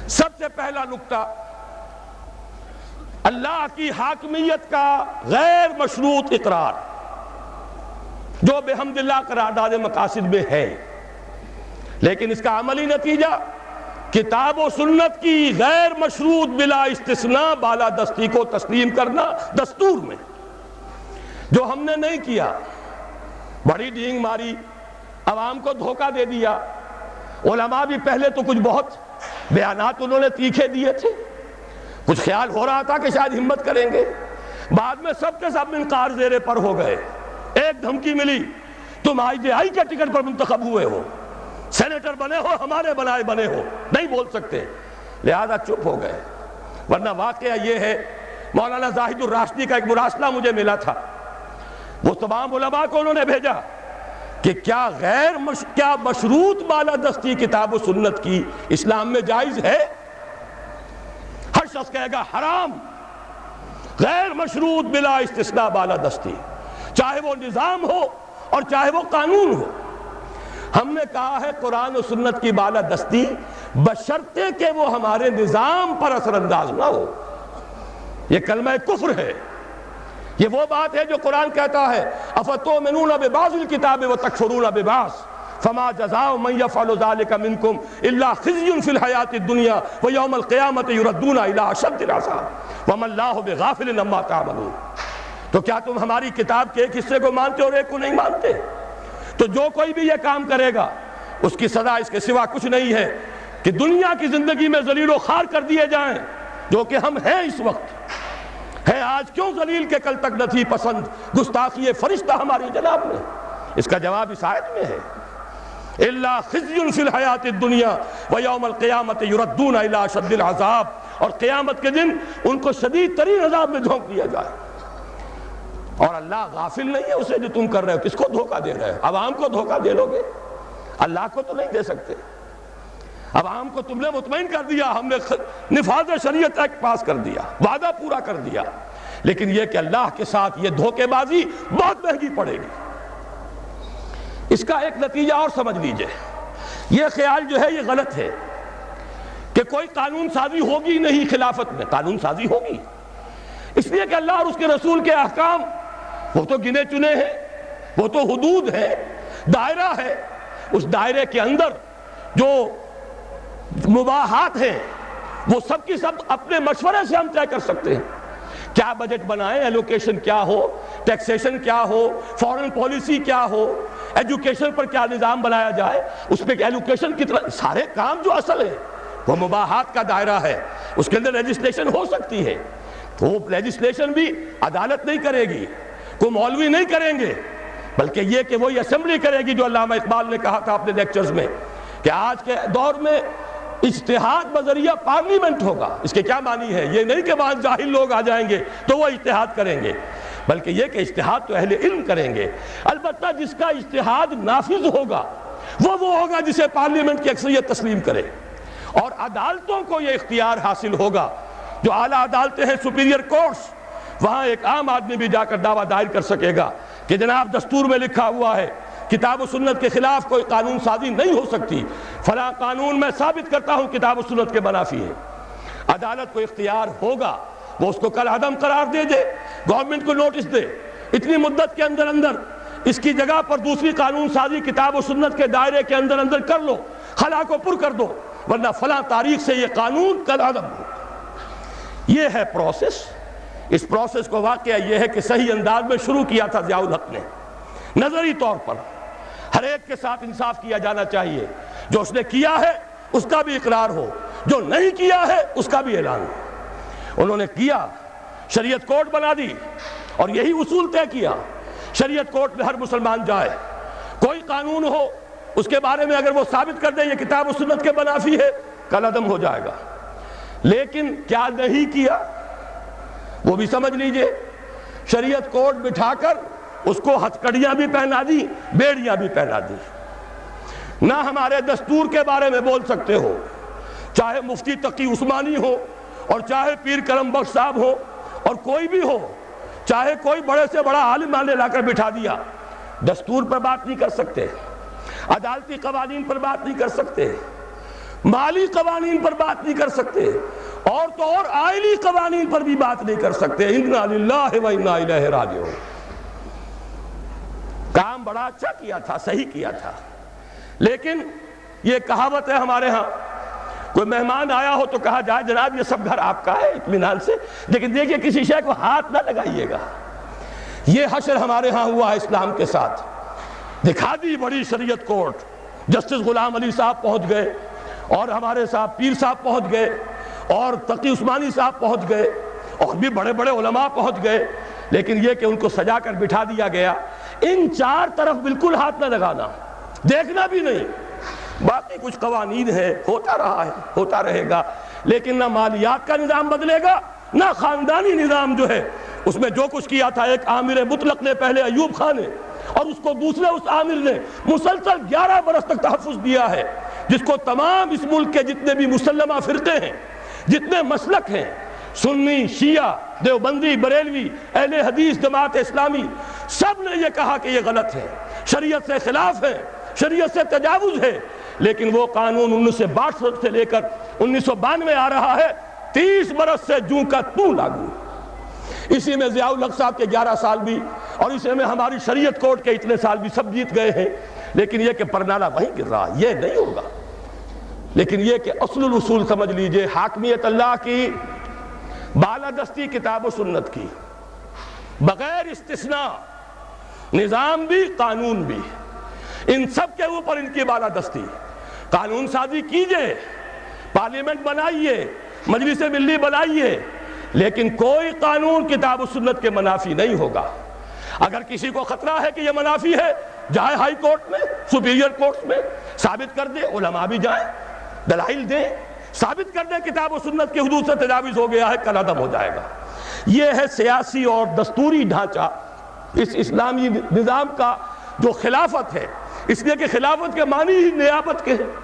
سب سے پہلا نکتہ، اللہ کی حاکمیت کا غیر مشروط اقرار جو بحمد اللہ قرارداد مقاصد میں ہے، لیکن اس کا عملی نتیجہ کتاب و سنت کی غیر مشروط بلا استثناء بالادستی کو تسلیم کرنا دستور میں، جو ہم نے نہیں کیا۔ بڑی ڈینگ ماری، عوام کو دھوکہ دے دیا۔ علماء بھی پہلے تو کچھ بہت بیانات انہوں نے تیکھے دیے تھے، کچھ خیال ہو رہا تھا کہ شاید ہمت کریں گے، بعد میں سب کے سب منقار زیر پر ہو گئے۔ ایک دھمکی ملی، تم IJI کے ٹکٹ پر منتخب ہوئے ہو، سینیٹر بنے ہو، ہمارے بنے ہو، نہیں بول سکتے، لہذا چپ ہو گئے۔ ورنہ واقعہ یہ ہے، مولانا زاہد الراشدی کا ایک مراسلہ مجھے ملا تھا، وہ تمام علماء کو انہوں نے بھیجا کہ کیا مشروط بالادستی کتاب و سنت کی اسلام میں جائز ہے؟ ہر شخص کہے گا حرام، غیر مشروط بلا استثناء بالادستی، چاہے وہ نظام ہو اور چاہے وہ قانون ہو۔ ہم نے کہا ہے قرآن و سنت کی بالادستی بشرطے کہ وہ ہمارے نظام پر اثر انداز نہ ہو۔ یہ کلمہ کفر ہے، یہ وہ بات ہے جو قرآن کہتا ہے افتؤمنون ببعض الکتاب وتکفرون ببعض فما جزاء من يفعل ذلك منكم الا خزي في الحياة الدنيا ويوم القيامة يردون الى اشد العذاب وما الله بغافل عما تعملون۔ تو کیا تم ہماری کتاب کے ایک حصے کو مانتے اور ایک کو نہیں مانتے؟ تو جو کوئی بھی یہ کام کرے گا اس کی سزا اس کے سوا کچھ نہیں ہے کہ دنیا کی زندگی میں ذلیل و خوار کر دیے جائیں، جو کہ ہم ہیں اس وقت ہے۔ آج کیوں ذلیل کے کل تک نہ تھی پسند گستاخی فرشتہ ہماری جناب میں؟ اس کا جواب اس آیت میں ہے، الا خزي في الحیات الدنیا ویوم القیامت یردون الی اشد العذاب، اور قیامت کے دن ان کو شدید ترین عذاب میں جھونک دیا جائے۔ اور اللہ غافل نہیں ہے اسے جو تم کر رہے ہو۔ کس کو دھوکہ دے رہے ہو؟ عوام کو دھوکہ دے لو گے؟ اللہ کو تو نہیں دے سکتے۔ عوام کو تم نے مطمئن کر دیا، ہم نے نفاذ شریعت ایکٹ پاس کر دیا، وعدہ پورا کر دیا، لیکن یہ کہ اللہ کے ساتھ یہ دھوکے بازی بہت مہنگی پڑے گی۔ اس کا ایک نتیجہ اور سمجھ لیجئے، یہ خیال جو ہے یہ غلط ہے کہ کوئی قانون سازی ہوگی نہیں خلافت میں۔ قانون سازی ہوگی، اس لیے کہ اللہ اور اس کے رسول کے احکام وہ تو گنے چنے ہیں، وہ تو حدود ہے، دائرہ ہے، اس دائرے کے اندر جو مباحات ہیں وہ سب کی سب اپنے مشورے سے ہم طے کر سکتے ہیں۔ کیا بجٹ بنائیں، ایلوکیشن کیا ہو، ٹیکسیشن کیا ہو، فورن پالیسی کیا ہو، ایجوکیشن پر کیا نظام بنایا جائے، اس پہ ایلوکیشن کی طرح سارے کام جو اصل ہے وہ مباحات کا دائرہ ہے، اس کے اندر لیجسلیشن ہو سکتی ہے۔ تو وہ لیجسلیشن بھی عدالت نہیں کرے گی، کوئی مولوی نہیں کریں گے، بلکہ یہ کہ وہی اسمبلی کرے گی جو علامہ اقبال نے کہا تھا اپنے لیکچرز میں کہ آج کے دور میں اجتہاد بذریعہ پارلیمنٹ ہوگا۔ اس کے کیا معنی ہے؟ یہ نہیں کہ وہاں جاہل لوگ آ جائیں گے تو وہ اجتہاد کریں گے، بلکہ یہ کہ اجتہاد تو اہل علم کریں گے۔ البتہ جس کا اجتہاد نافذ ہوگا وہ ہوگا جسے پارلیمنٹ کی اکثریت تسلیم کرے، اور عدالتوں کو یہ اختیار حاصل ہوگا، جو اعلیٰ عدالتیں ہیں سپیریئر کورٹس، وہاں ایک عام آدمی بھی جا کر دعویٰ دائر کر سکے گا کہ جناب دستور میں لکھا ہوا ہے کتاب و سنت کے خلاف کوئی قانون سازی نہیں ہو سکتی، فلاں قانون میں ثابت کرتا ہوں کتاب و سنت کے منافی ہے۔ عدالت کو اختیار ہوگا، وہ اس کو کل عدم قرار دے دے، گورنمنٹ کو نوٹس دے، اتنی مدت کے اندر اندر اس کی جگہ پر دوسری قانون سازی کتاب و سنت کے دائرے کے اندر اندر کر لو، خلا کو پر کر دو، ورنہ فلاں تاریخ سے یہ قانون کل عدم ہو۔ یہ ہے پروسیس۔ اس پروسیس کو واقعہ یہ ہے کہ صحیح انداز میں شروع کیا تھا ضیاء الحق نے، نظری طور پر ہر ایک کے ساتھ انصاف کیا جانا چاہیے، جو اس نے کیا ہے اس کا بھی اقرار ہو، جو نہیں کیا ہے اس کا بھی اعلان ہو۔ انہوں نے کیا، شریعت کوڈ بنا دی اور یہی اصول طے کیا، شریعت کوڈ میں ہر مسلمان جائے، کوئی قانون ہو اس کے بارے میں اگر وہ ثابت کر دیں یہ کتاب و سنت کے منافی ہے، کل عدم ہو جائے گا۔ لیکن کیا نہیں کیا وہ بھی سمجھ لیجئے، شریعت کوڈ بٹھا کر اس کو ہتھکڑیاں بھی پہنا دی، بیڑیاں بھی پہنا دی۔ نہ ہمارے دستور کے بارے میں بول سکتے ہو، چاہے مفتی تقی عثمانی ہو اور چاہے پیر کرم بخش صاحب ہو اور کوئی بھی ہو، چاہے کوئی بڑے سے بڑا عالم نے لا کر بٹھا دیا، دستور پر بات نہیں کر سکتے، عدالتی قوانین پر بات نہیں کر سکتے، مالی قوانین پر بات نہیں کر سکتے، اور تو اور آئلی قوانین پر بھی بات نہیں کر سکتے۔ انا للہ و انا الیہ راجعون۔ کام بڑا اچھا کیا تھا، صحیح کیا تھا، لیکن یہ کہاوت ہے ہمارے ہاں، کوئی مہمان آیا ہو تو کہا جائے جناب یہ سب گھر آپ کا ہے اطمینان سے، لیکن دیکھیے کسی شے کو ہاتھ نہ لگائیے گا۔ یہ حشر ہمارے ہاں ہوا ہے اسلام کے ساتھ، دکھا دی بڑی شریعت کورٹ، جسٹس غلام علی صاحب پہنچ گئے، اور ہمارے صاحب پیر صاحب پہنچ گئے، اور تقی عثمانی صاحب پہنچ گئے، اور بھی بڑے بڑے علماء پہنچ گئے، لیکن یہ کہ ان کو سجا کر بٹھا دیا گیا، ان چار طرف بالکل ہاتھ نہ لگانا، دیکھنا بھی نہیں۔ باقی کچھ قوانین ہے، ہوتا رہا ہے، ہوتا رہے گا، لیکن نہ مالیات کا نظام بدلے گا، نہ خاندانی نظام جو ہے اس میں جو کچھ کیا تھا ایک عامر مطلق نے پہلے ایوب خان نے، اور اس کو دوسرے اس عامر نے مسلسل 11 برس تک تحفظ دیا ہے، جس کو تمام اس ملک کے جتنے بھی مسلمہ فرقے ہیں، جتنے مسلک ہیں، سنی، شیعہ، دیوبندی، بریلوی، اہل حدیث، جماعت اسلامی، سب نے یہ کہا کہ یہ غلط ہے، شریعت سے خلاف ہے، شریعت سے تجاوز ہے، لیکن وہ قانون 1962 سے لے کر 1992 آ رہا ہے، 30 برس سے جوں کا توں لاگو۔ اسی میں ضیاء الحق صاحب کے 11 سال بھی، اور اسی میں ہماری شریعت کورٹ کے اتنے سال بھی سب جیت گئے ہیں، لیکن یہ کہ پرنالہ وہیں گر رہا، یہ نہیں ہوگا۔ لیکن یہ کہ اصل الاصول سمجھ لیجئے، حاکمیت اللہ کی، بالادستی کتاب و سنت کی، بغیر استثناء، نظام بھی قانون بھی، ان سب کے اوپر ان کی بالادستی۔ قانون سازی کیجئے، پارلیمنٹ بنائیے، مجلس ملی بنائیے، لیکن کوئی قانون کتاب و سنت کے منافی نہیں ہوگا۔ اگر کسی کو خطرہ ہے کہ یہ منافی ہے، جائے ہائی کورٹ میں، سپیریئر کورٹ میں، ثابت کر دے، علماء بھی جائیں، دلائل دیں، ثابت کر دیں کتاب و سنت کی حدود سے تجاوز ہو گیا ہے، کل عدم ہو جائے گا۔ یہ ہے سیاسی اور دستوری ڈھانچہ اس اسلامی نظام کا جو خلافت ہے، اس لیے کہ خلافت کے معنی ہی نیابت کے ہیں۔